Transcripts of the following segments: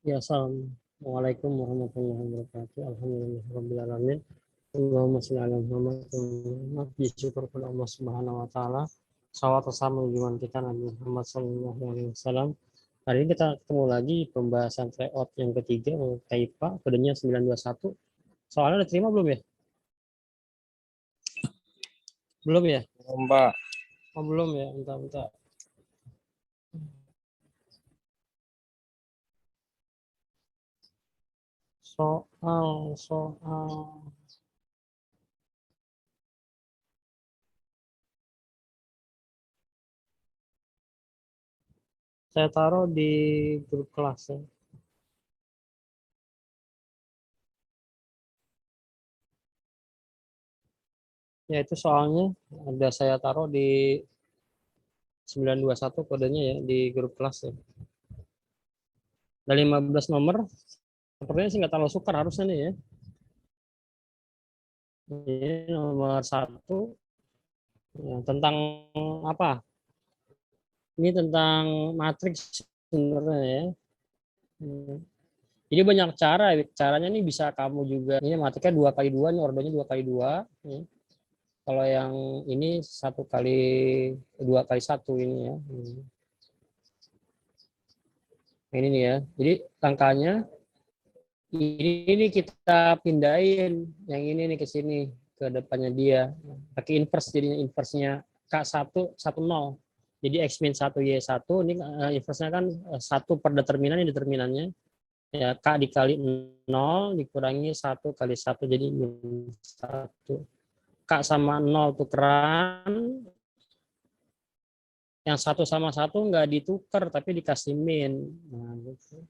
Ya, assalamualaikum warahmatullahi wabarakatuh. Alhamdulillahirrahmanirrahim. Allahumma sholli ala Muhammad. Syukur kepada Allah Subhanahu wa taala. Salawat bersama junjungan kita Nabi Muhammad sallallahu alaihi wasallam. Hari ini kita ketemu lagi pembahasan tryout yang ketiga, TAIPA, kodenya 921. Soalnya udah terima belum ya? Belum ya? Mbak. Oh, belum ya. Bentar. Soal. Saya taruh di grup kelas ya. Ya, itu soalnya ada saya taruh di 921 kodenya ya di grup kelas ya. Ada 15 nomor. Sepertinya sih nggak terlalu sukar harusnya nih ya. Ini nomor 1 ya, tentang apa? Ini tentang matriks sebenarnya ya. Jadi banyak cara. Caranya nih bisa kamu juga. Ini matriknya 2x2, ini ordonya 2x2. Ya. Kalau yang ini 1x2x1 ini ya. Ini nih ya. Jadi angkanya ini kita pindahin yang ini nih ke sini, ke depannya dia. Pakai inverse, jadinya inverse-nya K1 10. Jadi X min 1 Y1 ini inverse-nya kan 1 per determinan, ini determinannya ya K dikali 0 dikurangi 1 kali 1 jadi min 1. K sama 0 tukeran, yang 1 sama 1 nggak ditukar tapi dikasih min. Nah, gitu.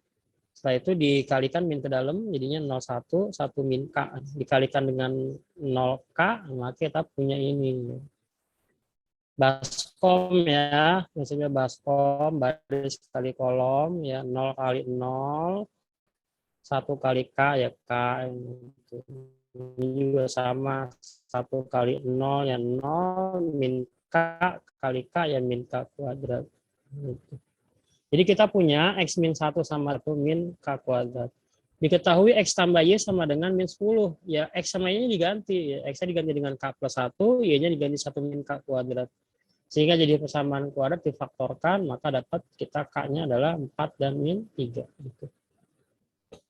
Setelah itu dikalikan min ke dalam, jadinya 01, 1 min K. Dikalikan dengan 0K, maka kita punya ini. Baskom ya, maksudnya baskom, baris kali kolom, ya 0 kali 0, 1 kali K, ya K. Ini juga sama, 1 kali 0, ya 0, min K kali K, ya min K kuadrat. Jadi kita punya X min 1 sama 1 min K kuadrat. Diketahui X tambah Y sama dengan min 10. Ya, X sama Y-nya diganti. Ya, X-nya diganti dengan K plus 1, Y-nya diganti 1 min K kuadrat. Sehingga jadi persamaan kuadrat difaktorkan, maka dapat kita K-nya adalah 4 dan min 3. Gitu.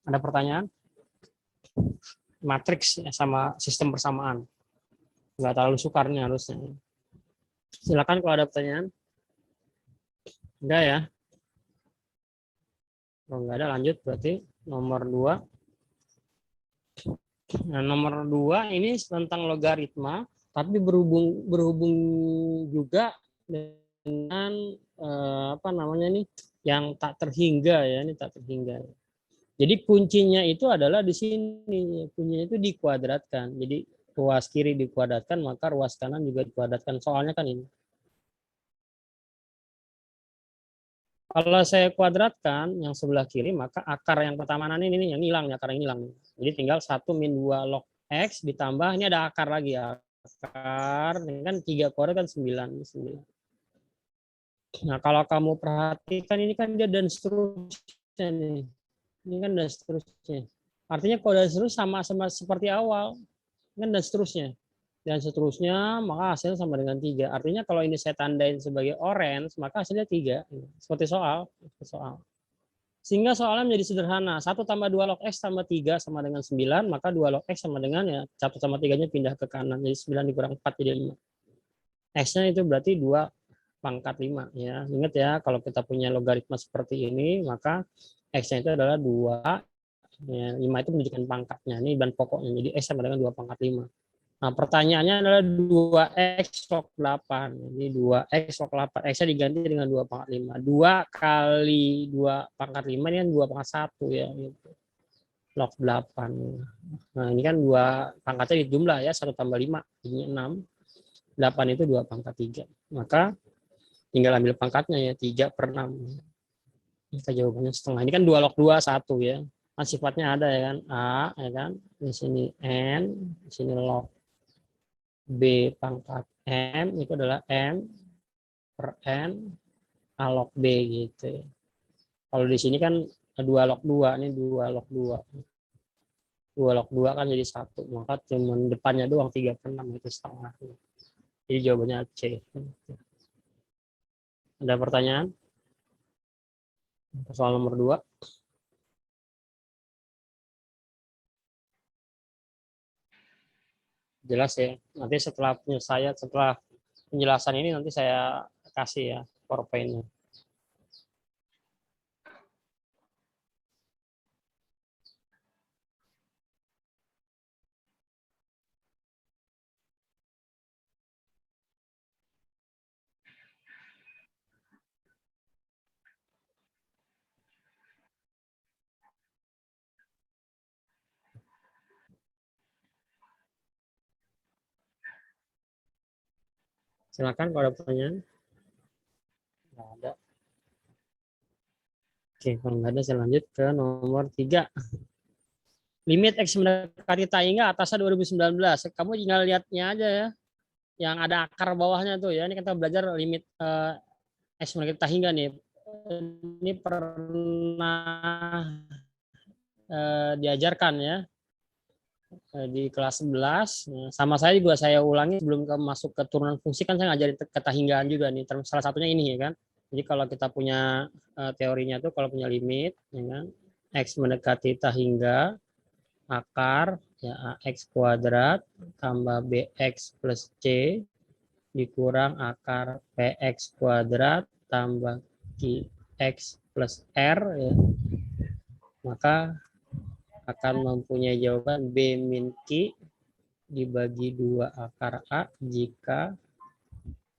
Ada pertanyaan? Matriks ya, sama sistem persamaan. Nggak terlalu sukarnya harusnya. Silakan kalau ada pertanyaan. Enggak ya? Kalau enggak ada, lanjut berarti nomor 2. Nah, nomor 2 ini tentang logaritma, tapi berhubung juga dengan apa namanya nih, yang tak terhingga ya, ini tak terhingga. Jadi kuncinya itu adalah di sini, kuncinya itu dikuadratkan. Jadi ruas kiri dikuadratkan, maka ruas kanan juga dikuadratkan. Soalnya kan ini. Kalau saya kuadratkan yang sebelah kiri, maka akar yang pertama ini yang hilang, akar yang hilang. Jadi tinggal 1 min 2 log X ditambah, ini ada akar lagi ya. Akar, ini kan 3 kuadrat kan 9. Nah, kalau kamu perhatikan ini kan dia dan seterusnya nih. Ini kan dan seterusnya. Artinya kalau dan seterusnya sama seperti awal. Kan dan seterusnya. Dan seterusnya, maka hasilnya sama dengan 3. Artinya kalau ini saya tandain sebagai orange, maka hasilnya 3. Seperti soal. Sehingga soalnya menjadi sederhana. 1 tambah 2 log X tambah 3 sama dengan 9, maka 2 log X sama dengan ya 1 sama 3-nya pindah ke kanan. Jadi 9 dikurang 4 jadi 5. X-nya itu berarti 2 pangkat 5. Ya. Ingat ya, kalau kita punya logaritma seperti ini, maka X-nya itu adalah 2. Ya, 5 itu menunjukkan pangkatnya. Ini dan pokoknya. Jadi X sama dengan 2 pangkat 5. Nah, pertanyaannya adalah 2X log 8. Jadi 2X log 8. X-nya diganti dengan 2 pangkat 5. 2 kali 2 pangkat 5 ini kan 2 pangkat 1 ya. Gitu. Log 8. Nah, ini kan 2 pangkatnya dijumlah ya. 1 tambah 5. Jadinya 6. 8 itu 2 pangkat 3. Maka tinggal ambil pangkatnya ya. 3 per 6. Kita jawabannya setengah. Ini kan 2 log 2, 1 ya. Kan sifatnya ada ya kan. A ya kan. Di sini N. Di sini log B pangkat M itu adalah M per N A log B gitu. Kalau di sini kan 2 log 2 ini 2 log 2. 2 log 2 kan jadi 1, maka cuma depannya doang 3/6 itu setengah. Jadi jawabannya C. Ada pertanyaan? Soal nomor 2. Jelas ya. Nanti setelah penjelasan ini nanti saya kasih ya PowerPoint-nya. Silakan kalau ada pertanyaan. Nggak ada. Oke, kalau nggak ada saya lanjut ke nomor 3. Limit X mendekati tahingga atasnya 2019. Kamu tinggal lihatnya aja ya. Yang ada akar bawahnya tuh ya. Ini kita belajar limit X mendekati tahingga nih. Ini pernah diajarkan ya di kelas 11. Sama saya juga saya ulangi sebelum masuk ke turunan fungsi kan saya ngajarin ketahinggaan juga nih. Salah satunya ini ya kan. Jadi kalau kita punya teorinya tuh kalau punya limit ya kan X mendekati tahingga akar ya AX kuadrat tambah BX plus C dikurang akar PX kuadrat tambah QX plus R ya. Maka akan mempunyai jawaban B min Q dibagi 2 akar A jika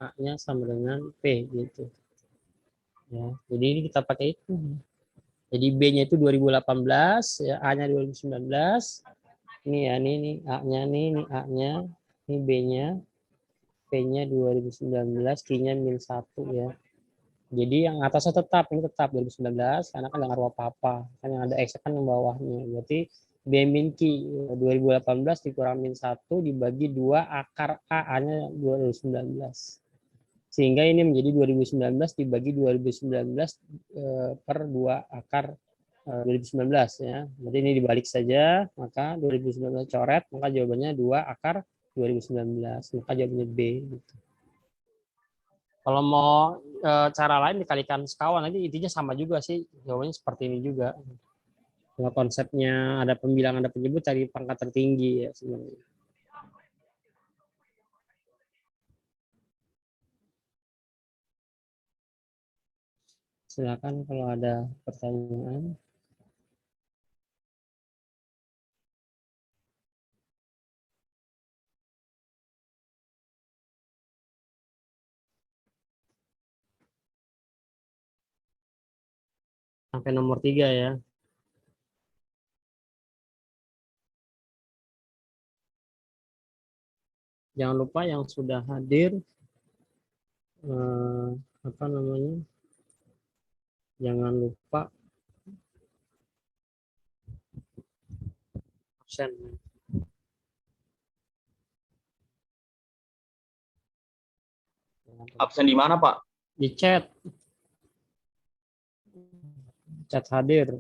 A-nya sama dengan P gitu. Ya, jadi ini kita pakai itu. Jadi B-nya itu 2018, ya A-nya 2019. Ini ya, ini A-nya nih, ini A-nya, ini B-nya. P-nya 2019, Q-nya min 1 ya. Jadi yang atasnya tetap, ini tetap 2019 karena kan nggak ngaruh apa-apa. Kan yang ada X kan yang bawahnya. Berarti B min Q 2018 dikurang min 1 dibagi 2 akar A-nya 2019. Sehingga ini menjadi 2019 dibagi 2019 per 2 akar 2019 ya. Berarti ini dibalik saja, maka 2019 coret, maka jawabannya 2 akar 2019. Maka jawabannya B gitu. Kalau mau cara lain dikalikan sekawan nanti intinya sama juga sih, jawabannya seperti ini juga. Kalau konsepnya ada pembilangan ada penyebut cari pangkat tertinggi ya sebenarnya. Silakan kalau ada pertanyaan. Sampai nomor 3 ya. Jangan lupa yang sudah hadir apa namanya? Jangan lupa absen. Absen di mana, Pak? Di chat. Chat hadir.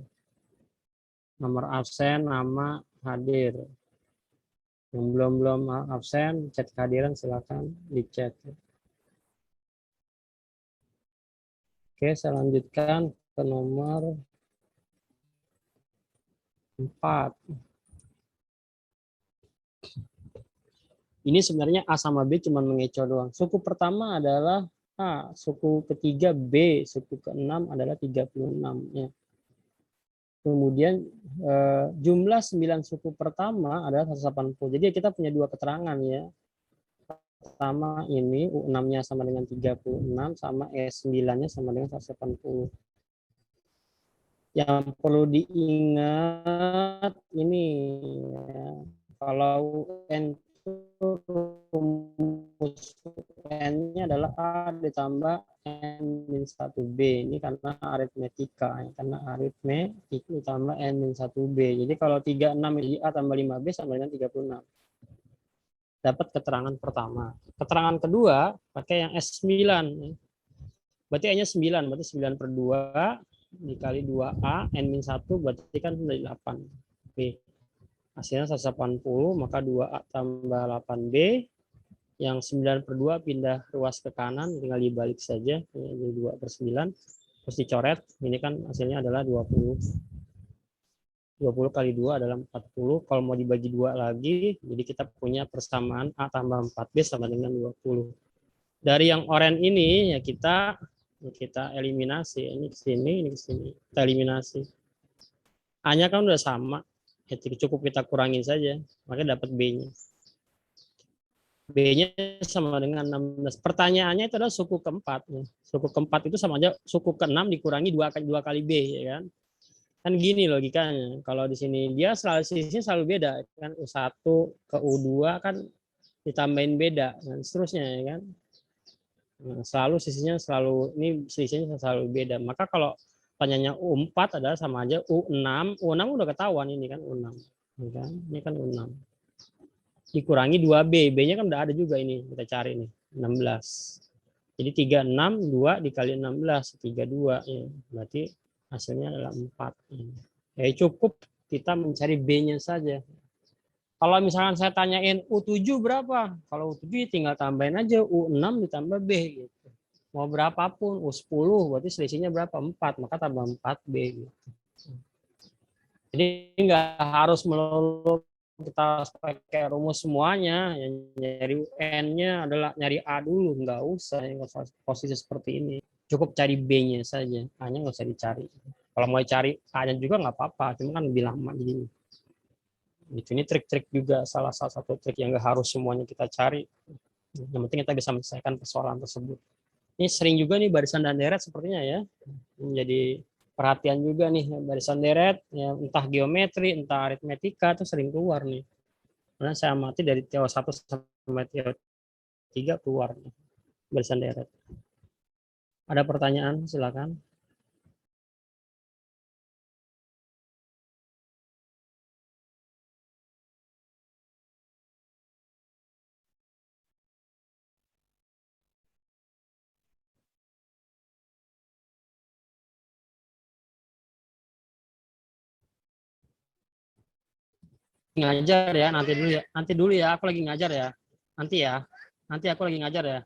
Nomor absen, nama hadir. Yang belum absen, chat kehadiran silakan di chat. Oke, saya lanjutkan ke nomor 4. Ini sebenarnya A sama B cuma mengecoh doang. Suku pertama adalah A, suku ketiga B, suku keenam adalah 36. Ya. Kemudian jumlah 9 suku pertama adalah 180. Jadi kita punya 2 keterangan ya. Pertama ini U6-nya sama dengan 36 sama S9-nya sama dengan 180. Yang perlu diingat ini ya, kalau N rumus N-nya adalah A ditambah N-1B. Ini karena aritmetika, ya. Karena aritmetika ditambah N-1B. Jadi kalau 36 jadi A tambah 5B sama dengan 36. Dapat keterangan pertama. Keterangan kedua pakai yang S9. Berarti N-nya 9, berarti 9/2 dikali 2A, N-1 berarti kan dari 8. B. Hasilnya 180, maka 2A tambah 8B. Yang 9/2 pindah ruas ke kanan, tinggal dibalik saja. Jadi 2/9. Terus dicoret, ini kan hasilnya adalah 20. 20 kali 2 adalah 40. Kalau mau dibagi 2 lagi, jadi kita punya persamaan A tambah 4B sama dengan 20. Dari yang oranye ini ya kita eliminasi. Ini ke sini, ini ke sini. Kita eliminasi. A-nya kan udah sama. Ya, cukup kita kurangin saja. Maka dapat B-nya. B-nya sama dengan 16. Pertanyaannya itu adalah suku keempat. Suku keempat itu sama aja suku ke-6 dikurangi 2 kali B, ya kan? Kan gini logikanya. Kalau di sini dia sisinya selalu beda kan, U1 ke U2 kan ditambahin beda dan seterusnya, ya kan. Nah, selalu sisinya selalu ini sisinya selalu beda. Maka kalau tanyanya U4 adalah sama aja U6. U6 udah ketahuan ini kan U6. Ya kan? Ini kan U6. Dikurangi 2B. B-nya kan udah ada juga ini. Kita cari nih. 16. Jadi 36, 2 dikali 16. 32. Ya. Berarti hasilnya adalah 4. Ya cukup kita mencari B-nya saja. Kalau misalkan saya tanyain U7 berapa? Kalau U7 tinggal tambahin aja U6 ditambah B. Gitu. Mau berapapun. U10 berarti selisihnya berapa? 4. Maka tambah 4B. Gitu. Jadi nggak harus melulu kita pakai rumus semuanya. Yang nyari UN-nya adalah nyari A dulu, nggak usah posisi seperti ini. Cukup cari B-nya saja, A-nya nggak usah dicari. Kalau mau cari A-nya juga nggak apa-apa, cuma kan lebih lama jadi. Ini trik-trik juga, salah satu trik yang nggak harus semuanya kita cari. Yang penting kita bisa menyelesaikan persoalan tersebut. Ini sering juga nih barisan dan deret sepertinya ya, menjadi perhatian juga nih barisan deret, ya, entah geometri, entah aritmetika itu sering keluar nih. Karena saya amati dari TO 1 sampai TO 3 keluar nih, barisan deret. Ada pertanyaan? Silakan. Ngajar ya, nanti dulu ya, aku lagi ngajar ya, nanti aku lagi ngajar ya,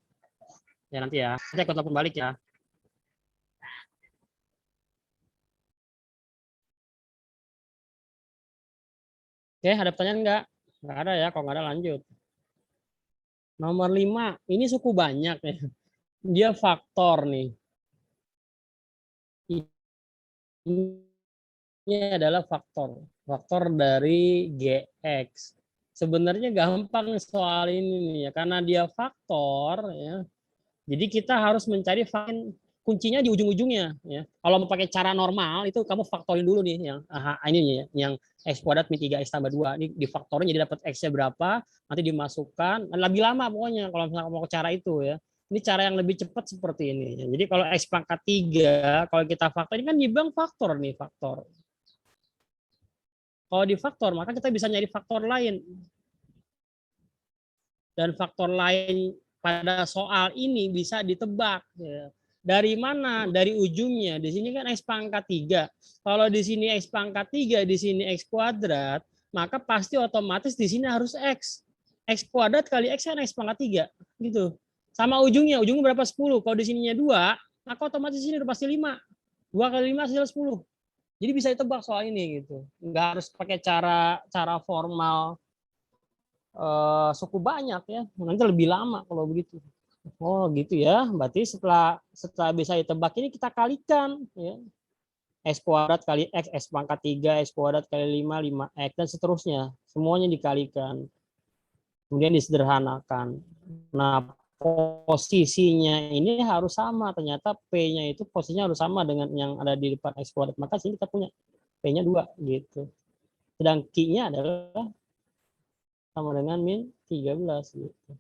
nanti aku telepon balik ya. Oke, ada pertanyaan nggak ada ya, kalau nggak ada lanjut. Nomor 5, ini suku banyak ya, dia faktor nih, ini adalah faktor dari GX. Sebenarnya gampang soal ini nih ya, karena dia faktor ya. Jadi kita harus mencari kuncinya di ujung-ujungnya ya. Kalau mau pakai cara normal itu kamu faktorin dulu nih yang ini ya, yang x kuadrat min 3x tambah 2. Ini difaktorin jadi dapat x-nya berapa, nanti dimasukkan. Lebih lama pokoknya kalau misalnya mau ke cara itu ya. Ini cara yang lebih cepat seperti ini. Jadi kalau x pangkat 3, kalau kita faktor ini kan di bank faktor nih, faktor. Kalau di faktor, maka kita bisa nyari faktor lain. Dan faktor lain pada soal ini bisa ditebak. Ya. Dari mana? Dari ujungnya. Di sini kan x pangkat 3. Kalau di sini x pangkat 3, di sini x kuadrat, maka pasti otomatis di sini harus x. X kuadrat kali x kan x pangkat 3. Gitu. Sama ujungnya. Ujungnya berapa? 10. Kalau di sininya 2, maka otomatis di sini udah pasti 5. 2 kali 5 hasil 10. Jadi bisa ditebak soal ini gitu. Nggak harus pakai cara formal suku banyak ya. Nanti lebih lama kalau begitu. Oh gitu ya. Berarti setelah bisa ditebak ini kita kalikan ya. X kuadrat kali X, X pangkat 3, X kuadrat kali 5, 5X, dan seterusnya. Semuanya dikalikan. Kemudian disederhanakan. Nah, posisinya ini harus sama. Ternyata P-nya itu posisinya harus sama dengan yang ada di depan X kuadrat. Maka sini kita punya P-nya 2 gitu. Sedang Q-nya adalah sama dengan min 13 gitu.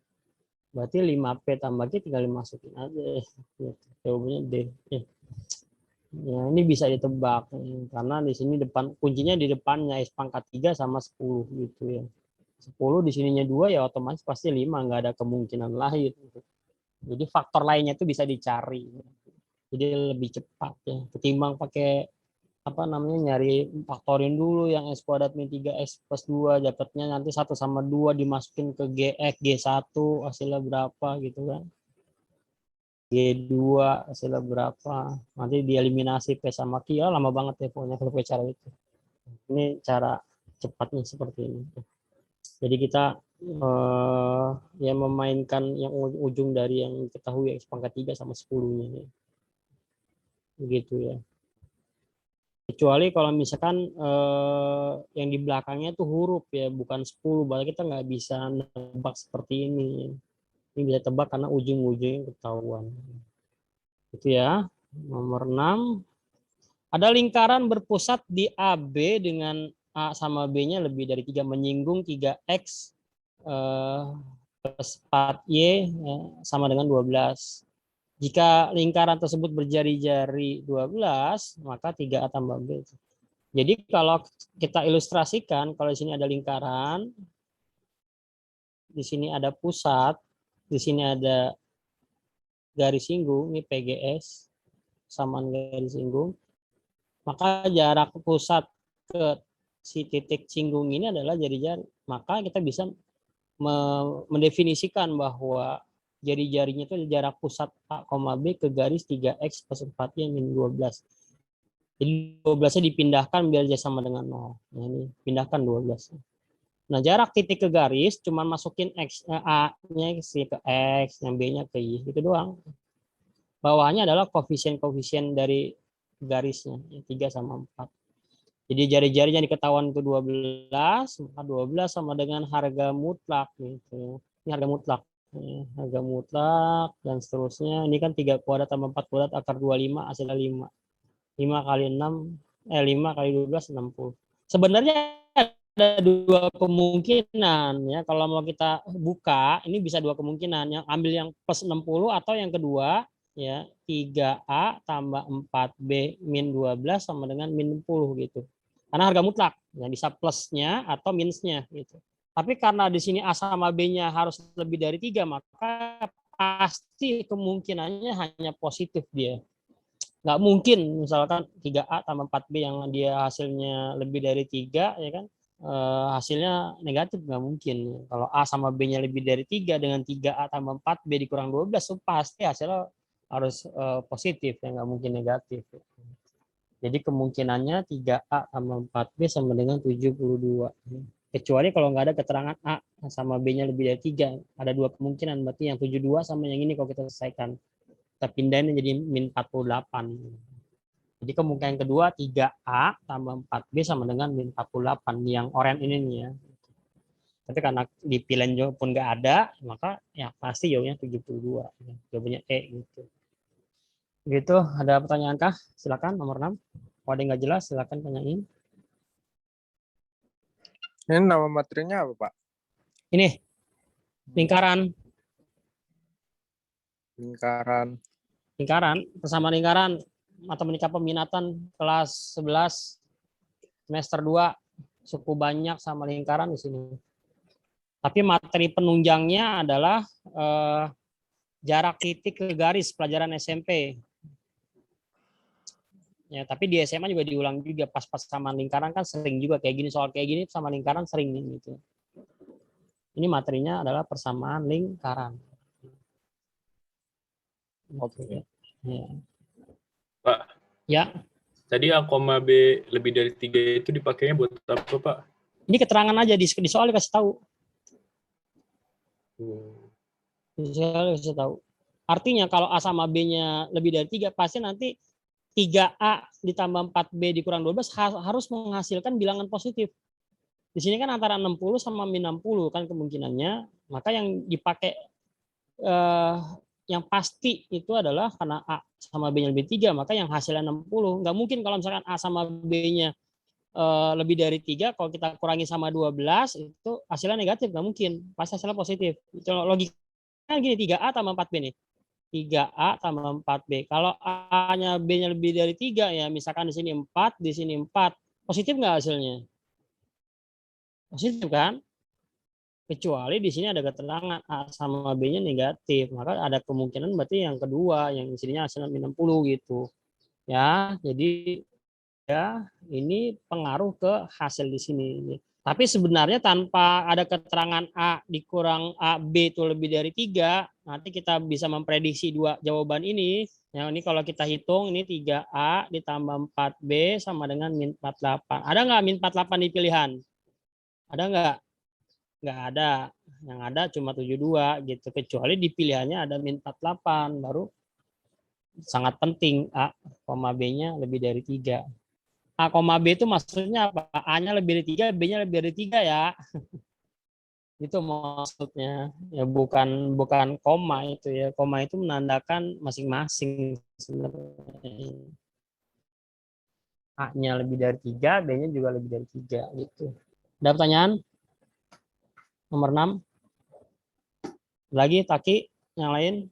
Berarti 5P tambah Q tinggal dimasukin aja. Gitu. Jawabannya D. Ya, ini bisa ditebak karena di sini kuncinya di depannya X pangkat 3 sama 10 gitu ya. 10 di sininya 2 ya otomatis pasti 5, nggak ada kemungkinan lain. Jadi faktor lainnya itu bisa dicari. Jadi lebih cepat ya ketimbang pakai apa namanya nyari faktorin dulu yang x kuadrat min 3x plus 2 dapatnya nanti 1/2 dimasukin ke gx G1 hasilnya berapa gitu kan. G2 hasilnya berapa. Nanti dieliminasi P sama Q ya, lama banget ya pokoknya kalau pakai cara itu. Ini cara cepatnya seperti ini. Jadi kita ya memainkan yang ujung dari yang diketahui x pangkat 3 sama 10-nya. Begitu ya. Kecuali kalau misalkan yang di belakangnya tuh huruf ya, bukan 10, berarti kita nggak bisa nebak seperti ini. Ini bisa tebak karena ujung-ujungnya ketahuan. Itu ya. Nomor 6. Ada lingkaran berpusat di AB dengan A sama B-nya lebih dari 3, menyinggung 3X plus 4Y sama dengan 12. Jika lingkaran tersebut berjari-jari 12, maka 3A tambah B. Jadi kalau kita ilustrasikan, kalau di sini ada lingkaran, di sini ada pusat, di sini ada garis singgung, ini PGS, samaan garis singgung, maka jarak pusat ke si titik singgung ini adalah jari-jari. Maka kita bisa mendefinisikan bahwa jari-jarinya itu jarak pusat A, B ke garis 3X plus 4Y min 12. Jadi 12-nya dipindahkan biar dia sama dengan 0. Nah, ini pindahkan 12. Nah, jarak titik ke garis cuma masukin X, A-nya ke X, yang B-nya ke Y. Itu doang. Bawahnya adalah koefisien-koefisien dari garisnya, 3 sama 4. Jadi jari-jarinya diketahuan itu 12, maka 12 sama dengan harga mutlak gitu. Ini harga mutlak. Harga mutlak dan seterusnya. Ini kan 3 kuadrat tambah 4 kuadrat akar 25 hasilnya 5. 5 kali 6 5 kali 12 60. Sebenarnya ada dua kemungkinan ya, kalau mau kita buka ini bisa dua kemungkinan, yang ambil yang plus 60 atau yang kedua ya 3A tambah 4B min 12 sama dengan min 10 gitu. Karena harga mutlak, ya bisa plusnya atau minusnya gitu. Tapi karena di sini A sama B-nya harus lebih dari 3, maka pasti kemungkinannya hanya positif dia. Nggak mungkin misalkan 3A tambah 4B yang dia hasilnya lebih dari 3, ya kan, hasilnya negatif, nggak mungkin. Kalau A sama B-nya lebih dari 3 dengan 3A tambah 4B dikurang 12, so pasti hasilnya harus positif, ya nggak mungkin negatif. Jadi kemungkinannya 3A tambah 4B sama dengan 72. Kecuali kalau nggak ada keterangan A sama B-nya lebih dari 3. Ada dua kemungkinan, berarti yang 72 sama yang ini kalau kita selesaikan. Kita pindahin jadi min 48. Jadi kemungkinan kedua 3A tambah 4B sama dengan min 48. Yang oranye ini nih ya. Tapi karena di pilihan pun nggak ada, maka ya pasti jawabnya 72. Jawabannya E gitu. Gitu, ada pertanyaan kah? Silakan nomor 6. Kalau ada yang nggak jelas, silakan tanyain. Ini nama materinya apa, Pak? Ini, lingkaran. Lingkaran, persamaan lingkaran, matematika peminatan kelas 11 semester 2, suku banyak sama lingkaran di sini. Tapi materi penunjangnya adalah jarak titik ke garis pelajaran SMP. Ya, tapi di SMA juga diulang juga pas-pas sama lingkaran kan sering juga kayak gini, soal kayak gini sama lingkaran sering gitu. Ini materinya adalah persamaan lingkaran. Oke. Ya. Pak. Ya. Tadi A, B lebih dari 3 itu dipakainya buat apa, Pak? Ini keterangan aja di soal dikasih tahu. Di soal dikasih tahu. Artinya kalau A sama B-nya lebih dari 3, pasti nanti 3A ditambah 4B dikurang 12 harus menghasilkan bilangan positif. Di sini kan antara 60 sama min 60 kan kemungkinannya. Maka yang dipakai yang pasti itu adalah karena A sama B-nya lebih 3, maka yang hasilnya 60. Nggak mungkin kalau misalkan A sama B-nya lebih dari 3, kalau kita kurangi sama 12, itu hasilnya negatif. Nggak mungkin. Pasti hasilnya positif. Itu logikanya gini, 3A tambah 4B nih. 3A tambah 4B. Kalau A-nya B-nya lebih dari 3, ya misalkan di sini 4, di sini 4. Positif nggak hasilnya? Positif kan? Kecuali di sini ada keterangan A sama B-nya negatif, maka ada kemungkinan berarti yang kedua yang isinya hasilnya min 60 gitu. Ya, jadi ya ini pengaruh ke hasil di sini. Tapi sebenarnya tanpa ada keterangan A dikurang A, B itu lebih dari 3, nanti kita bisa memprediksi dua jawaban ini. Yang ini kalau kita hitung, ini 3A ditambah 4B sama dengan min 48. Ada nggak min 48 di pilihan? Ada nggak? Nggak ada. Yang ada cuma 72 gitu. Kecuali di pilihannya ada min 48, baru sangat penting A, B-nya lebih dari 3. A, B itu maksudnya apa? A-nya lebih dari 3, B-nya lebih dari 3 ya. Itu maksudnya. Ya bukan bukan koma itu ya. Koma itu menandakan masing-masing sebenarnya. A-nya lebih dari 3, B-nya juga lebih dari 3 gitu. Ada pertanyaan? Nomor 6. Lagi Taki yang lain?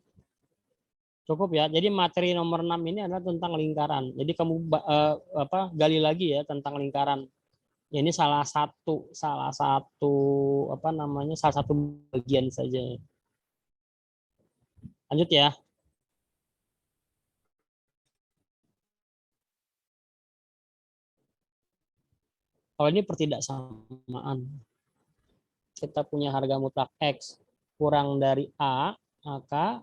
Cukup ya. Jadi materi nomor 6 ini adalah tentang lingkaran. Jadi kamu gali lagi ya tentang lingkaran. Ya, ini salah satu salah satu bagian saja. Lanjut ya. Kalau ini pertidaksamaan. Kita punya harga mutlak X kurang dari A, maka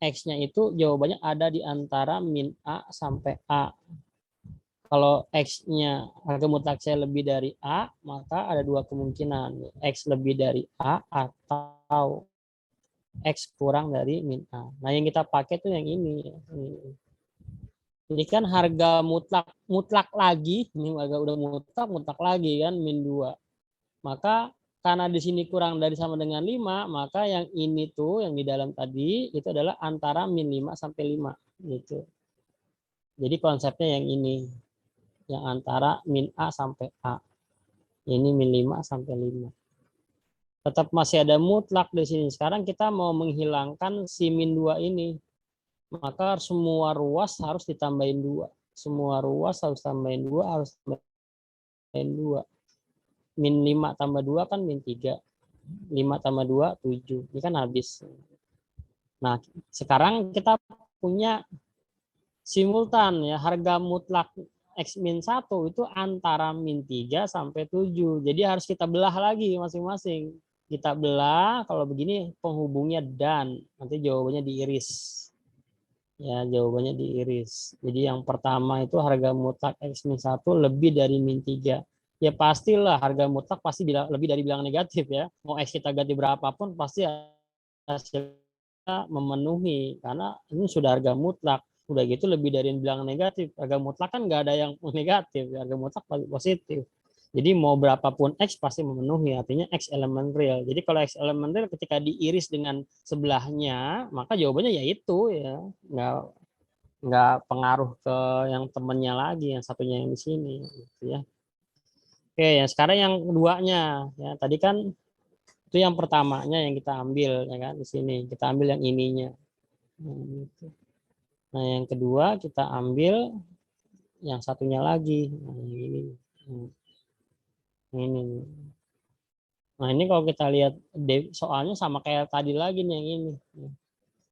X-nya itu jawabannya ada di antara min A sampai A. Kalau X-nya harga mutlak saya lebih dari A, maka ada dua kemungkinan. X lebih dari A atau X kurang dari min A. Nah, yang kita pakai tuh yang ini. Jadi kan harga mutlak lagi, ini agak udah mutlak lagi kan min 2. Maka karena di sini kurang dari sama dengan 5, maka yang ini tuh yang di dalam tadi itu adalah antara min 5 sampai 5 gitu. Jadi konsepnya yang ini. Yang antara min A sampai A. Ini min 5 sampai 5. Tetap masih ada mutlak di sini. Sekarang kita mau menghilangkan si min 2 ini. Maka semua ruas harus ditambahin 2. Semua ruas harus tambahin 2, harus tambahin 2. Min 5 tambah 2 kan min 3. 5 tambah 2, 7. Ini kan habis. Nah, sekarang kita punya simultan ya. Harga mutlak X min 1 itu antara min 3 sampai 7. Jadi harus kita belah lagi masing-masing. Kita belah, kalau begini penghubungnya dan. Nanti jawabannya diiris. Ya, jawabannya diiris. Jadi yang pertama itu harga mutlak X min 1 lebih dari min 3. Ya pastilah harga mutlak pasti lebih dari bilangan negatif ya. Mau X kita ganti berapapun pasti hasilnya memenuhi. Karena ini sudah harga mutlak. Udah gitu lebih dari bilangan negatif. Harga mutlak kan nggak ada yang negatif. Harga mutlak positif. Jadi mau berapapun X pasti memenuhi, artinya X elemen real. Jadi kalau X elemen real ketika diiris dengan sebelahnya, maka jawabannya yaitu ya, nggak pengaruh ke yang temennya lagi, yang satunya yang di sini. Gitu ya. Oke, ya sekarang yang keduanya, ya tadi kan itu yang pertamanya yang kita ambil, ya kan di sini kita ambil yang ininya. Nah yang kedua kita ambil yang satunya lagi, nah, ini. Ini. Nah, ini kalau kita lihat soalnya sama kayak tadi lagi nih yang ini.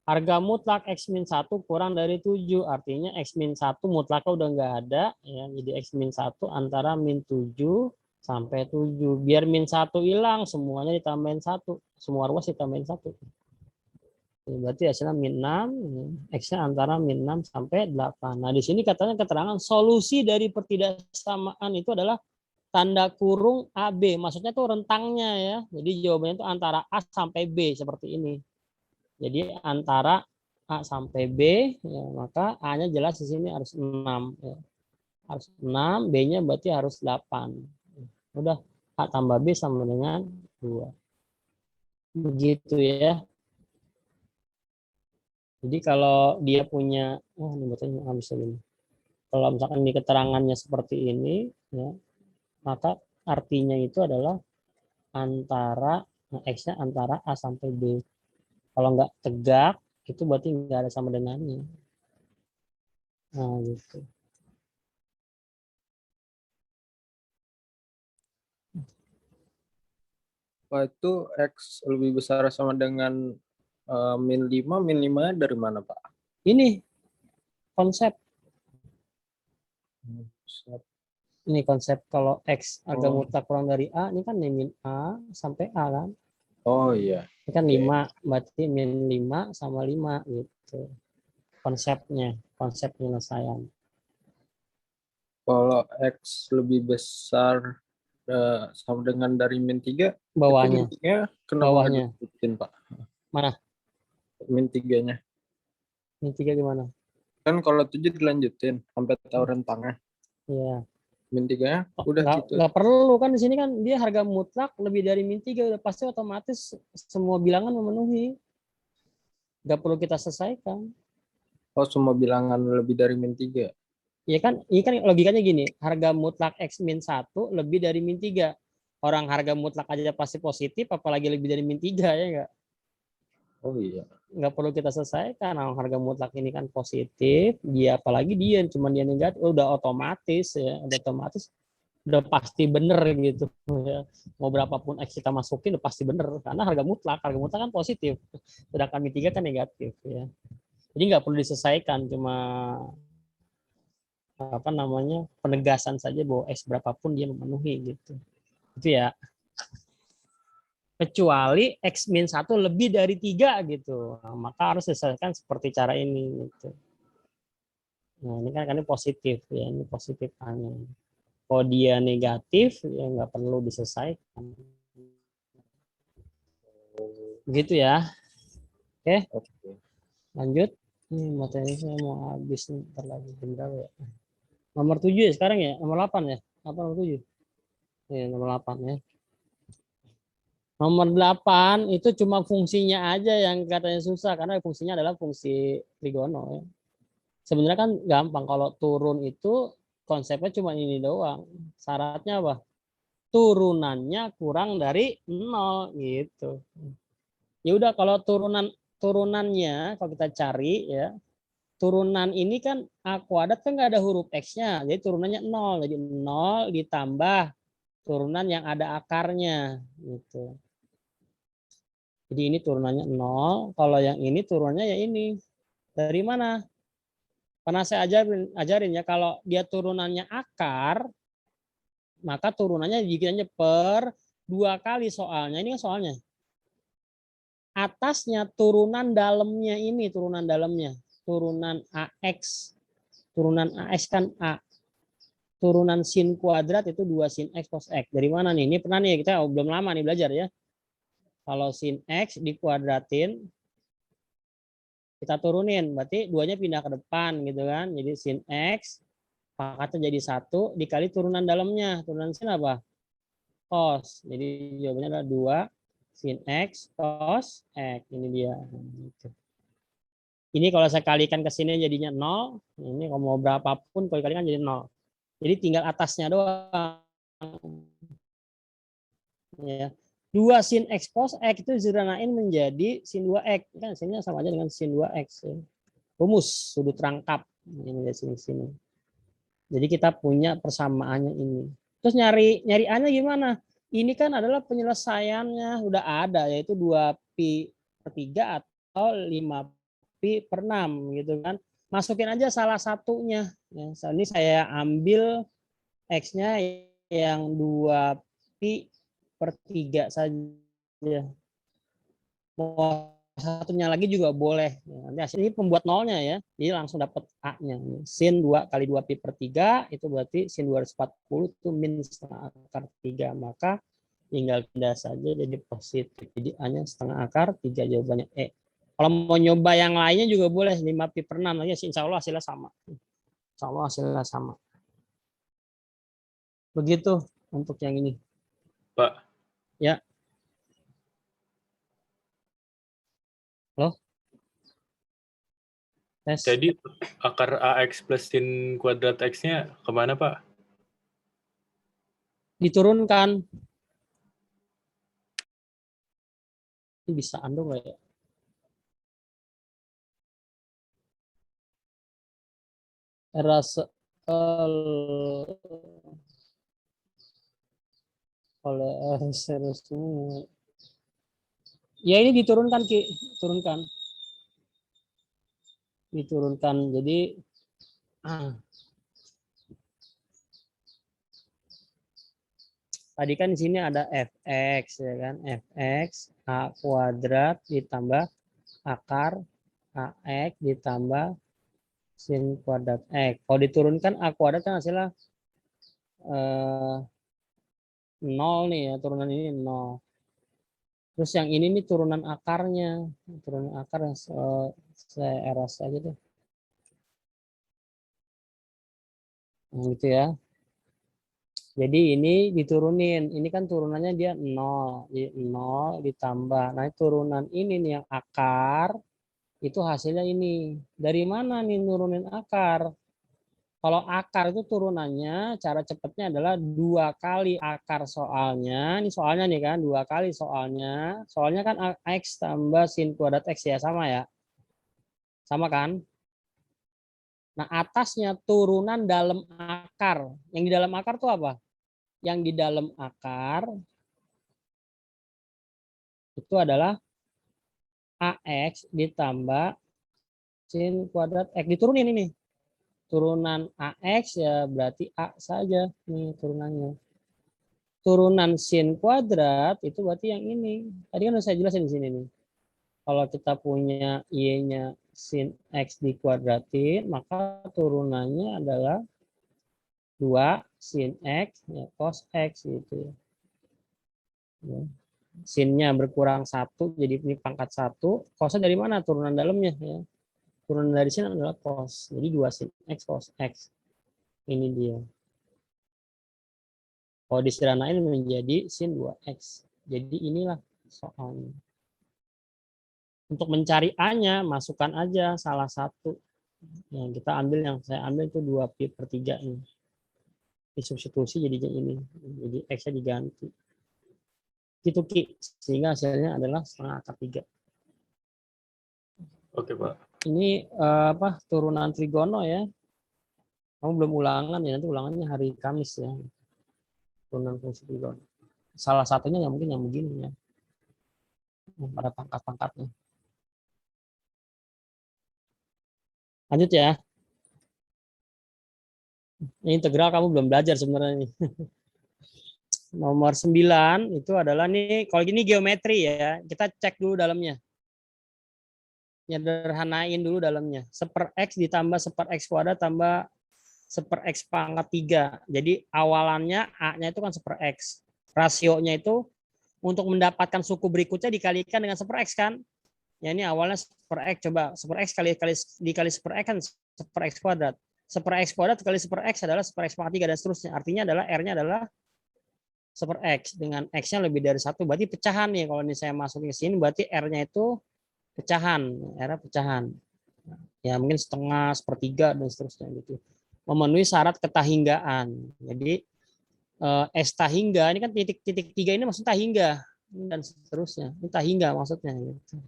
Harga mutlak X min 1 kurang dari 7. Artinya X min 1 mutlaknya udah nggak ada. Ya, jadi X min 1 antara min 7 sampai 7. Biar min 1 hilang, semuanya ditambahin 1. Semua ruas ditambahin 1. Berarti hasilnya min 6. X-nya antara min 6 sampai 8. Nah, di sini katanya keterangan solusi dari pertidaksamaan itu adalah tanda kurung AB, maksudnya tuh rentangnya ya. Jadi jawabannya itu antara A sampai B seperti ini. Jadi antara A sampai B, ya, maka A-nya jelas di sini harus 6. Ya. Harus 6, B-nya berarti harus 8. Udah, A tambah B sama dengan 2. Begitu ya. Jadi kalau dia punya, ini betulnya habis ini. Kalau misalkan di keterangannya seperti ini, ya, maka artinya itu adalah antara X-nya antara A sampai B. Kalau nggak tegak, itu berarti nggak ada sama dengannya. Nah, gitu. Wah, itu X lebih besar sama dengan min 5. Min 5 dari mana, Pak? Ini konsep, Set. ini konsep kalau X harga Oh, mutlak kurang dari A, ini kan min A sampai A kan. oh iya. Ini kan Oke. 5, berarti min 5 sama 5 gitu. Konsepnya, konsep penyelesaian. Kalau X lebih besar sama dengan dari min 3, itu Bawahnya, bentuknya kenapa nggak bawahnya. disebutin, Pak? Mana? Min 3-nya. Min 3 gimana? Kan kalau 7 dilanjutin sampai tahu rentangnya. Iya. Min 3-nya udah gitu. Nggak perlu kan, di sini kan dia harga mutlak lebih dari min 3 udah pasti otomatis semua bilangan memenuhi. Nggak perlu kita selesaikan. Oh, semua bilangan lebih dari min 3. Ya kan, ini kan logikanya gini, harga mutlak X min 1 lebih dari min 3. Orang harga mutlak aja pasti positif, apalagi lebih dari min 3 ya nggak? Oh iya. Nggak perlu kita selesaikan. Nah, harga mutlak ini kan positif, dia apalagi dia cuma dia negatif, udah otomatis ya, udah pasti bener gitu ya. Mau berapapun X kita masukin udah pasti bener karena harga mutlak kan positif, sedangkan min 3 kan negatif ya. Jadi nggak perlu diselesaikan, cuma apa namanya, penegasan saja bahwa X berapapun dia memenuhi gitu. Itu ya. Kecuali X min 1 lebih dari 3 gitu. Nah, maka harus diselesaikan seperti cara ini gitu. Nah, ini kan ini positif ya, ini positif hanya. Kalau dia negatif ya nggak perlu diselesaikan. Begitu ya. Oke, Oke. lanjut. Ini materi saya mau habis nih, ntar lagi bentar ya. Nomor 7 ya sekarang ya, nomor 8 ya. Apa nomor 7? Ya, nomor 8 ya. Nomor 8 itu cuma fungsinya aja yang katanya susah karena fungsinya adalah fungsi trigono ya. Sebenarnya kan gampang, kalau turun itu konsepnya cuma ini doang. Syaratnya apa? Turunannya kurang dari 0 gitu. Ya udah, kalau turunannya kalau kita cari ya, turunan ini kan A kuadrat kan nggak ada huruf X-nya, jadi turunannya 0. Jadi 0 ditambah turunan yang ada akarnya gitu. Jadi ini turunannya 0, kalau yang ini turunannya ya ini. Dari mana? Pernah saya ajarin ya, kalau dia turunannya akar, maka turunannya dibikinnya per 2 kali soalnya. Ini kan soalnya. Atasnya turunan dalamnya ini, turunan dalamnya. Turunan AX. Turunan AX kan A. Turunan sin kuadrat itu 2 sin X cos X. Dari mana nih? Ini pernah nih, kita belum lama nih belajar ya. Kalau sin X dikuadratin, kita turunin, berarti 2-nya pindah ke depan gitu kan. Jadi sin X pangkatnya jadi 1 dikali turunan dalamnya. Turunan sin apa? Cos. Jadi jawabannya adalah 2 sin X cos X. Ini dia. Ini kalau saya kalikan ke sini jadinya 0. Ini kalau mau berapapun kalau dikalikan jadi 0. Jadi tinggal atasnya doang. Ya. 2 sin X cos X itu disederhanain menjadi sin 2X. Kan sinnya sama aja dengan sin 2X. Ya. Rumus sudut rangkap. Ini dari sini. Jadi kita punya persamaannya ini. Terus nyari A-nya gimana? Ini kan adalah penyelesaiannya udah ada, yaitu 2pi per 3 atau 5pi per 6 gitu kan. Masukin aja salah satunya. Ya, ini saya ambil X-nya yang 2pi per 3 saja. Mau satunya lagi juga boleh. Nanti hasil ini pembuat nolnya ya. Jadi langsung dapat A-nya. Sin 2 kali 2pi per 3 itu berarti sin 240 itu min setengah akar 3. Maka tinggal pindah saja jadi positif. Jadi A-nya setengah akar 3, jawabannya E. Kalau mau nyoba yang lainnya juga boleh 5pi per 6 lagi, insya Allah hasilnya sama. Insya Allah hasilnya sama. Begitu untuk yang ini. Pak. Ya. Halo? Tes. Jadi akar AX plus sin kuadrat X-nya kemana, Pak? Diturunkan. Ini bisa Ando nggak ya? Rasa oleh semua. Ya ini diturunkan Ki, turunkan. Diturunkan. Jadi tadi kan di sini ada fx ya kan, fx a kuadrat ditambah akar ax ditambah sin kuadrat x. Kalau diturunkan a kuadrat kan hasilnya 0 nih ya, turunan ini 0. Terus yang ini nih turunan akarnya, turunan akar yang saya eras aja deh. Nah, gitu ya. Jadi ini diturunin, ini kan turunannya dia 0, jadi 0 ditambah. Nah turunan ini nih yang akar, itu hasilnya ini. Dari mana nih nurunin akar? Kalau akar itu turunannya, cara cepatnya adalah 2 kali akar soalnya. Ini soalnya nih kan, 2 kali soalnya. Soalnya kan x tambah sin kuadrat x ya, sama ya. Sama kan? Nah atasnya turunan dalam akar. Yang di dalam akar tuh apa? Yang di dalam akar itu adalah AX ditambah sin kuadrat X. Diturunin ini. Turunan AX ya berarti A saja nih turunannya. Turunan sin kuadrat itu berarti yang ini. Tadi kan udah saya jelasin di sini nih. Kalau kita punya Y-nya sin X dikuadratin, maka turunannya adalah 2 sin X ya, cos X gitu ya. Sinnya berkurang 1, jadi ini pangkat 1. Cosnya dari mana? Turunan dalamnya ya. Turunan dari sini adalah cos. Jadi 2 sin X cos X. Ini dia. Kalau disederhanain menjadi sin 2X. Jadi inilah soalnya. Untuk mencari A-nya, masukkan aja salah satu. Yang kita ambil, yang saya ambil itu 2pi/3 ini. Disubstitusi jadinya ini. Jadi X-nya diganti. Gitu Ki. Sehingga hasilnya adalah setengah akar 3. Oke, Pak. Ini turunan trigono ya. Kamu belum ulangan ya, nanti ulangannya hari Kamis ya. Turunan fungsi trigono. Salah satunya yang mungkin yang begini ya. Pada pangkat-pangkatnya. Lanjut ya. Ini integral kamu belum belajar sebenarnya nih. Nomor 9 itu adalah nih, kalau gini geometri ya. Kita cek dulu dalamnya. Nyederhanain dulu dalamnya. 1/x ditambah 1/x kuadrat tambah 1/x pangkat 3. Jadi awalannya A-nya itu kan 1/x. Rasionya itu untuk mendapatkan suku berikutnya dikalikan dengan 1/x kan. Ya ini awalnya 1/x, coba 1/x dikali 1/x kan 1/x kuadrat. 1/x kuadrat kali 1/x adalah 1/x pangkat 3 dan seterusnya. Artinya adalah R-nya adalah 1/x. Dengan X-nya lebih dari 1, berarti pecahan nih. Kalau ini saya masukin ke sini, berarti R-nya itu pecahan. R-nya pecahan. Ya mungkin setengah, 1/3, dan seterusnya gitu. Memenuhi syarat ketahinggaan. Jadi S tahingga, ini kan titik-titik 3 ini maksudnya tahingga. Dan seterusnya. Ini tahingga maksudnya. Gitu.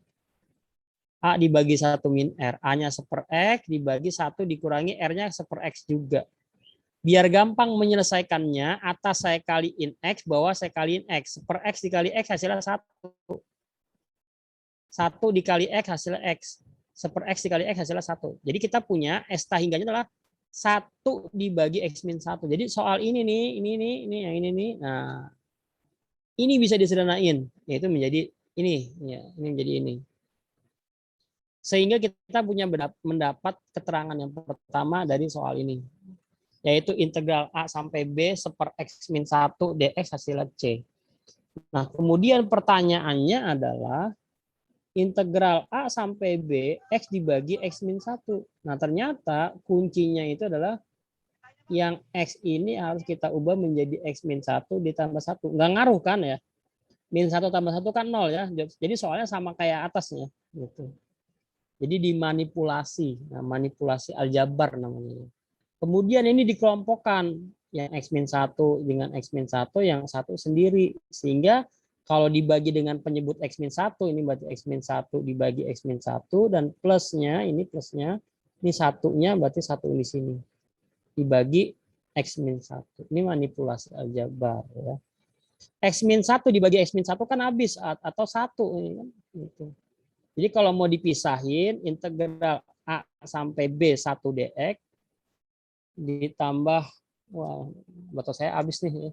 A dibagi 1 min R. A-nya 1/x dibagi 1 dikurangi R-nya 1/x juga. Biar gampang menyelesaikannya, atas saya kaliin X, bawah saya kaliin X. 1/x dikali X hasilnya 1. 1 dikali X hasilnya X. 1/x dikali X hasilnya 1. Jadi kita punya S tahingganya adalah 1 dibagi X min 1. Jadi soal ini nih, ini yang ini nih. Nah, ini bisa disederhanain. Yaitu menjadi ini. Ya, ini menjadi ini. Sehingga kita punya mendapat keterangan yang pertama dari soal ini, yaitu integral A sampai B 1/x min 1 dx hasilnya C. Nah, kemudian pertanyaannya adalah integral A sampai B X dibagi X min 1. Nah, ternyata kuncinya itu adalah yang X ini harus kita ubah menjadi X min 1 ditambah 1. Nggak ngaruh kan ya? Min 1 tambah 1 kan 0 ya. Jadi soalnya sama kayak atasnya. Gitu. Jadi dimanipulasi. Nah, manipulasi aljabar namanya. Kemudian ini dikelompokkan yang X min 1 dengan X min 1 yang satu sendiri. Sehingga kalau dibagi dengan penyebut X min 1, ini berarti X min 1 dibagi X min 1 dan plusnya, ini satunya berarti 1 di sini. Dibagi X min 1. Ini manipulasi aljabar ya. X min 1 dibagi X min 1 kan habis atau 1. Gitu. Jadi kalau mau dipisahin, integral A sampai B 1 dx ditambah, wah, batas saya habis nih.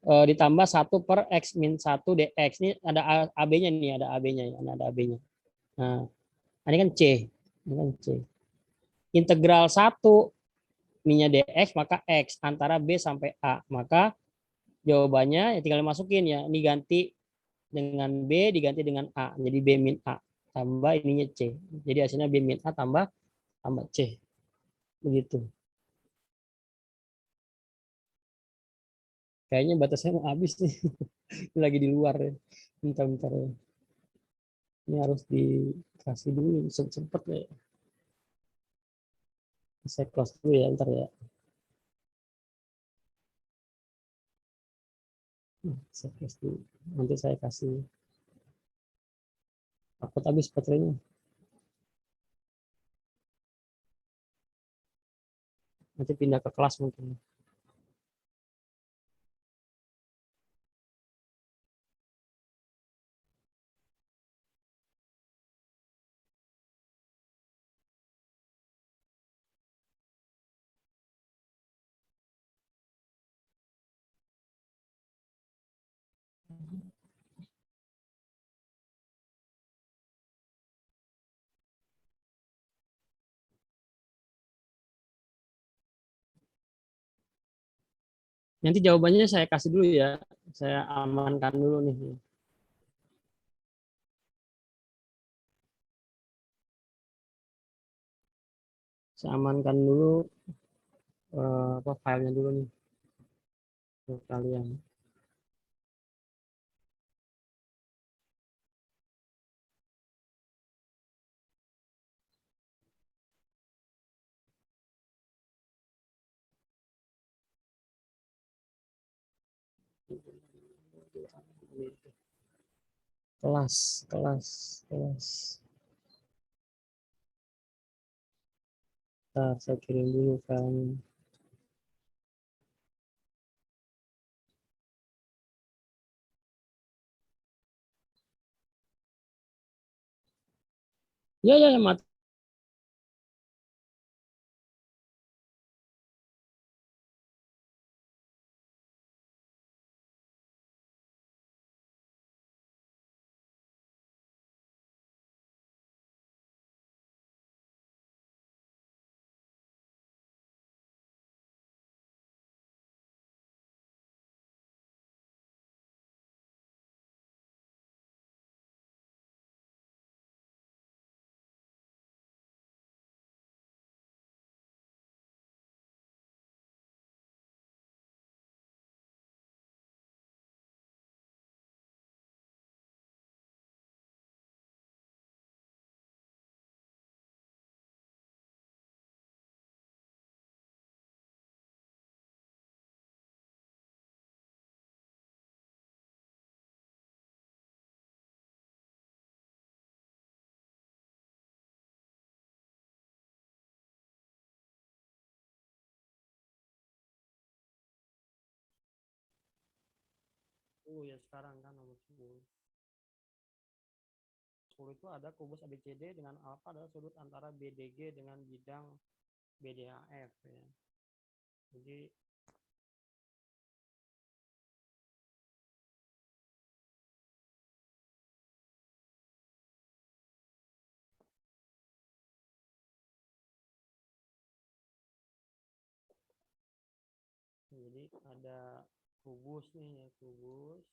Ditambah 1 per X min 1 dx. Ini ada AB-nya nih, ada AB-nya. Ada AB-nya. Nah, ini kan C. Ini kan C. Integral 1 minnya dx, maka X antara B sampai A. Maka jawabannya ya tinggal masukin ya. Ini ganti dengan B diganti dengan A. Jadi B min A tambah ininya C. Jadi hasilnya B min A tambah C. Begitu. Kayaknya batasnya mau habis nih. Lagi di luar ya. Bentar-bentar ya. Ini harus dikasih dulu sempet ya. Saya close dulu ya ntar ya. Saya close dulu. Nanti saya kasih. Takut habis baterainya. Nanti pindah ke kelas mungkin. Nanti jawabannya saya kasih dulu ya. Saya amankan dulu nih. Saya amankan dulu filenya dulu nih untuk kalian. Kelas. Nah, saya kirim dulu kan. Ya, mati. Ya sekarang kan nomor 10. 10 itu ada kubus ABCD dengan alfa adalah sudut antara BDG dengan bidang BDHF ya. Jadi ada kubus nih ya, kubus.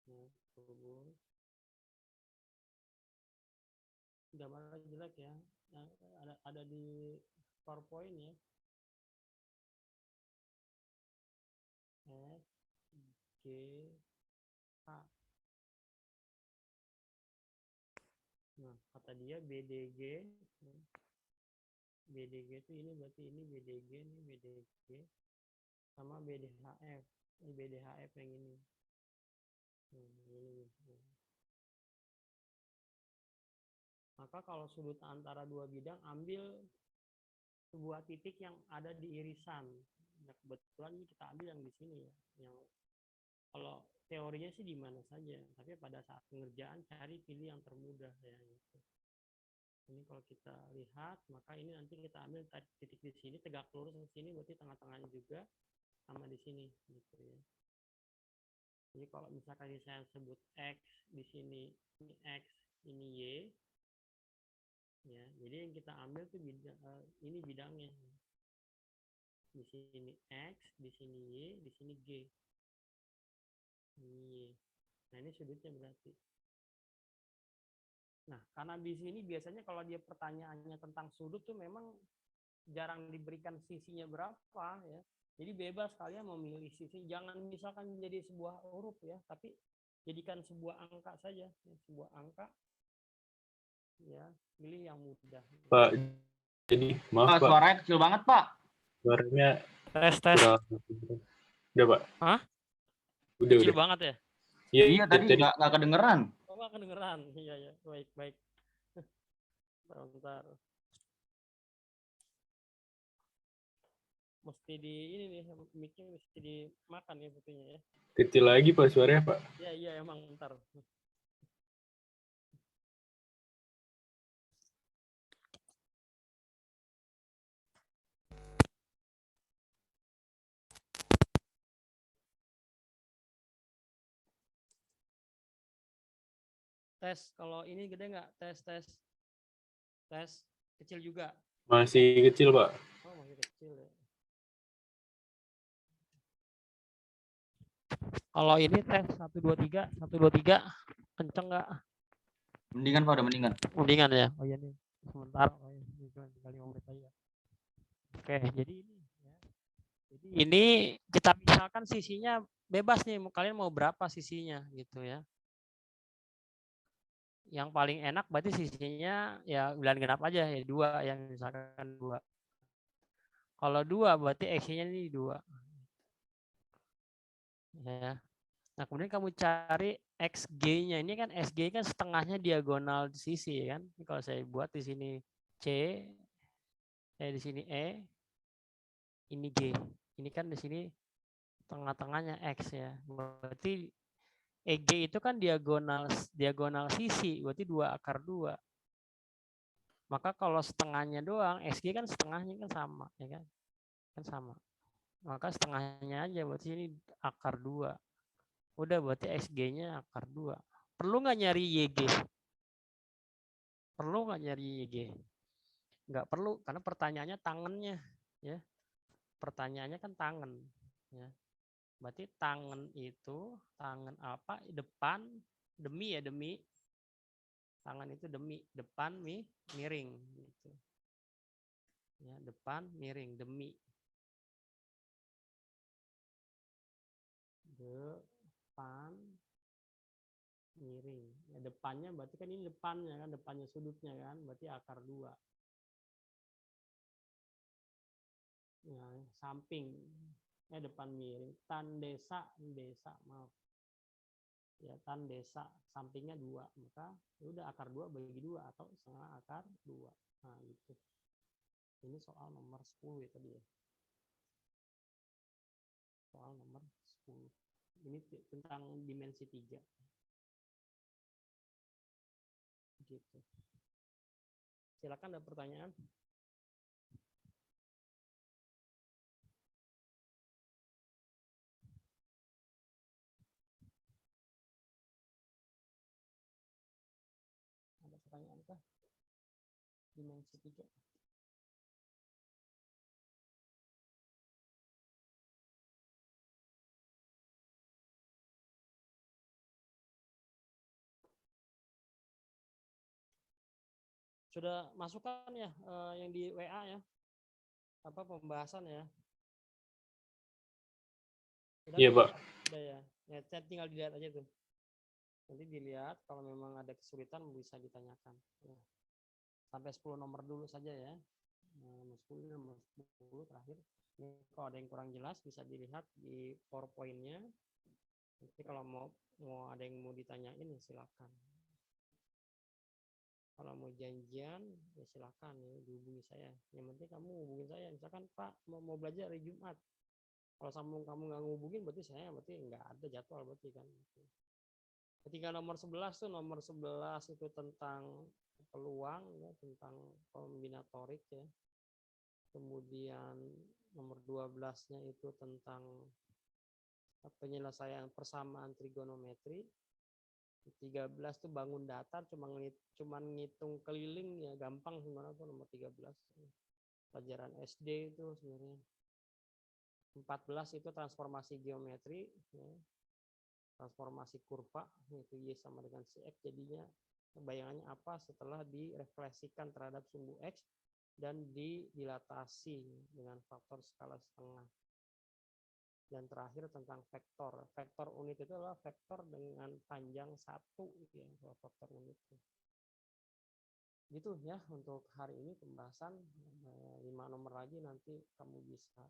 Nah, kubus. Gambarnya jelek ya. Nah, ada di PowerPoint ya. S G H. Nah, kata dia BDG. BDG itu ini berarti ini BDG, ini BDG sama BDHF. Ini BDHF yang ini. Maka kalau sudut antara dua bidang, ambil sebuah titik yang ada di irisan. Nah, kebetulan ini kita ambil yang di sini ya. Yang kalau teorinya sih di mana saja, tapi pada saat pengerjaan cari pilih yang termudah ya gitu. Ini kalau kita lihat, maka ini nanti kita ambil titik di sini, tegak lurus ke sini, berarti tengah-tengahnya juga sama di sini gitu ya. Jadi kalau misalkan ini saya sebut X di sini, ini X, ini Y, ya. Jadi yang kita ambil tuh ini bidangnya. Di sini X, di sini Y, di sini G. Ini Y. Nah, ini sudutnya berarti. Nah, karena di sini biasanya kalau dia pertanyaannya tentang sudut tuh memang jarang diberikan sisinya berapa ya. Jadi bebas kalian mau milih sisi, jangan misalkan jadi sebuah huruf ya, tapi jadikan sebuah angka saja, ya, sebuah angka. Ya, pilih yang mudah. Pak, jadi maaf Pak. Suaranya kecil banget Pak. Suaranya Tes. Udah Pak. Hah? Udah. Kecil banget ya? Iya tadi nggak kedengeran. Oh, nggak kedengeran. Iya, baik. Bentar. Mesti di ini nih, mic-nya mesti dimakan ya butuhnya ya. Kecil lagi Pak suaranya Pak. Iya emang ntar. Tes, kalau ini gede nggak? Tes, kecil juga. Masih kecil Pak. Oh, masih kecil ya. Kalau ini tes 1 2 3, kenceng nggak? Mendingan Pak, udah mendingan. Mendingan ya. Oh iya nih, sebentar. Oh iya, tinggal 5 menit aja. Oke, jadi ini ya. Jadi ini kita misalkan sisinya bebas nih, kalian mau berapa sisinya gitu ya. Yang paling enak berarti sisinya ya bulan genap aja ya 2, yang misalkan 2. Kalau 2 berarti X-nya ini 2. Ya. Nah, kemudian kamu cari XG-nya. Ini kan XG kan setengahnya diagonal di sisi kan. Ini kalau saya buat di sini C, di sini E, ini G. Ini kan di sini tengah-tengahnya X ya. Berarti EG itu kan diagonal sisi, berarti 2/2. Maka kalau setengahnya doang, XG kan setengahnya kan sama, ya kan? Kan sama. Maka setengahnya aja, berarti ini akar 2. Udah, berarti XG-nya akar 2. Perlu nggak nyari YG? Perlu nggak nyari YG? Nggak perlu, karena pertanyaannya tangannya. Ya. Pertanyaannya kan tangan. Ya. Berarti tangan itu, tangan apa? Depan, demi ya, demi. Tangan itu demi, depan miring. Gitu. Ya, depan miring, demi. Depan miring. Ya, depannya berarti kan ini depannya kan, depannya sudutnya kan, berarti akar 2. Ya, samping. Ya, depan miring. Desa, maaf. Ya, desa, sampingnya 2. Maka ya udah akar 2 bagi 2 atau setengah akar 2. Nah, gitu. Ini soal nomor 10 ya tadi ya. Soal nomor 10. Ini tentang dimensi 3. Gitu. Silakan, ada pertanyaan. Ada pertanyaan kah? Dimensi 3. Sudah masukkan ya yang di WA ya, apa pembahasan ya? Sudah Iya Pak. Sudah ya. Ya, tinggal dilihat aja tuh. Nanti dilihat kalau memang ada kesulitan bisa ditanyakan. Ya. Sampai 10 nomor dulu saja ya. Nomor 10, nomor 10 terakhir. Ini kalau ada yang kurang jelas bisa dilihat di PowerPoint-nya. Nanti kalau mau ada yang mau ditanyain ya silakan. Kalau mau janjian ya silakan ya dihubungi saya. Yang penting kamu hubungi saya. Misalkan Pak mau belajar hari Jumat, Kalau kamu nggak ngehubungin berarti nggak ada jadwal berarti kan. Ketika nomor 11 itu tentang peluang ya, tentang kombinatorik ya. Kemudian nomor 12-nya itu tentang penyelesaian persamaan trigonometri. 13 tuh bangun datar, cuman ngitung keliling ya, gampang sebenarnya tuh nomor 13. Pelajaran SD itu sebenarnya. 14 itu transformasi geometri ya. Transformasi kurva, yaitu Y sama dengan CX, jadinya bayangannya apa setelah direfleksikan terhadap sumbu X dan didilatasi dengan faktor skala setengah. Dan terakhir tentang vektor. Vektor unit itu adalah vektor dengan panjang 1 ya, vektor unit. Gitu ya untuk hari ini pembahasan 5 nomor lagi nanti kamu bisa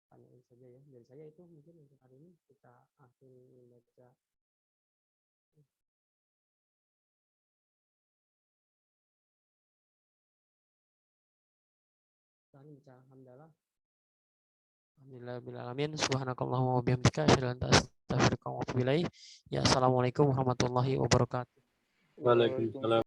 tanyain saja ya. Dari saya itu mungkin untuk hari ini kita akhiri baca. Alhamdulillah. Alhamdulillahirrahmanirrahim. Subhanakallahumma wa bihamdika asyhadu an la ilaha illa anta astaghfiruka wa atubu ilaik. Ya, assalamualaikum warahmatullahi wabarakatuh. Waalaikumsalam.